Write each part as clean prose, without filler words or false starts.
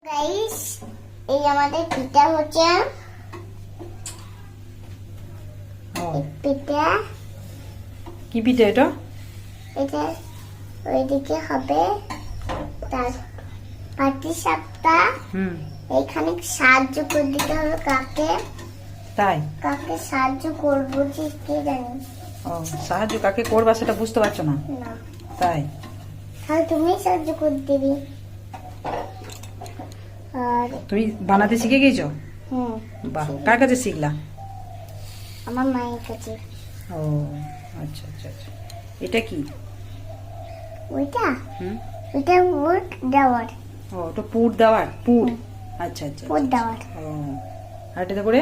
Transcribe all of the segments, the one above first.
Guys, এই আমাদের পিঠা হচ্ছে। পিঠা কি পিঠা এটা? এটা ওইদিকে হবে তার পাটি সাপটা। এখানে সাহায্য করে দিতে হবে কাকে। তাই? কাকে সাহায্য করবো যে কে জানি। ও, সাহায্য কাকে করবা সেটা বুঝতে পারছো না? না, তাই? তাহলে তুমি সাহায্য করে দিবি। আর তুমি বানাতে শিখে গেছো? বাহ, কার কাছে শিখলা? আমার মায়ের কাছে। ও আচ্ছা আচ্ছা আচ্ছা। এটা কি? ওইটা হুম, ওইটা উড দেওয়ার। ও ওটা পুর দেওয়ার? পুর, আচ্ছা আচ্ছা উড দেওয়ার। ও, আর এটাতে করে?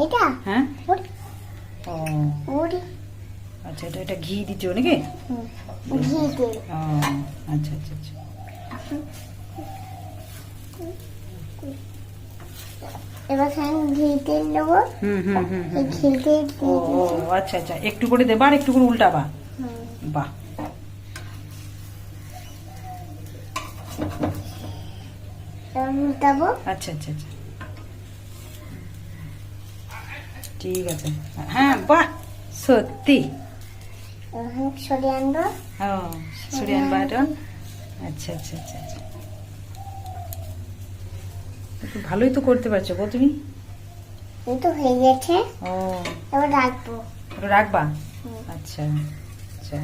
এটা হ্যাঁ, উড ও উড আচ্ছা, এটা এটা ঘি দিচ্ছ নাকি? ঘি তেল। ও আচ্ছা আচ্ছা আচ্ছা। এবার আমি ঘি তেল দেবো। হুম হুম হুম এই হুম ঘি তেল ও ও আচ্ছা আচ্ছা, একটু করে দেবা আর একটু করে উল্টাবা। বাহ, উল্টাবো। আচ্ছা আচ্ছা আচ্ছা, ঠিক আছে। হ্যাঁ, বাহ, সত্যি। সরিয়ে আনবো। ও, সুরিয়ান বাটন। আচ্ছা আচ্ছা আচ্ছা আচ্ছা, একটু ভালোই তো করতে পারছো গো তুমি। এই তো হয়ে গেছে। ও, এবার রাখবো। ওটা রাখবা? আচ্ছা আচ্ছা,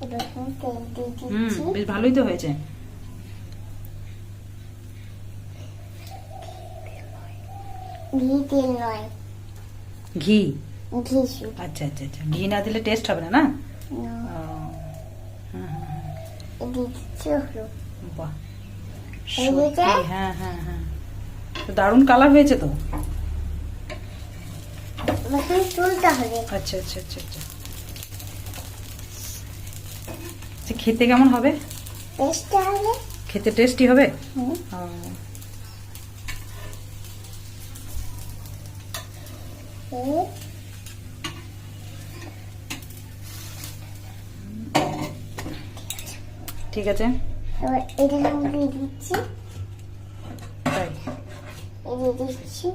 এবার আমি তেল দিয়ে হুম, দিচ্ছি। বেশ ভালোই তো হয়েছে। ঘি তেল নয়, ঘি? ঘি শুধু। আচ্ছা আচ্ছা আচ্ছা, ঘি না দিলে টেস্ট হবে না, না? ও, হ্যাঁ হ্যাঁ দিয়ে দিচ্ছি হলো। হ্যাঁ, বাহ, এই হয়েছে? সত্যি, হ্যাঁ হ্যাঁ হ্যাঁ, তো দারুণ কালার হয়েছে তো। এবার তুমি তুলতে হবে। আচ্ছা আচ্ছা আচ্ছা আচ্ছা, আচ্ছা, খেতে কেমন হবে? টেস্টটা হবে। খেতে টেস্টি হবে? হুম। ও, এই ঠিক আছে। এবার এটা আমি দিয়ে দিচ্ছি। তাই? এই দিয়ে দিচ্ছি।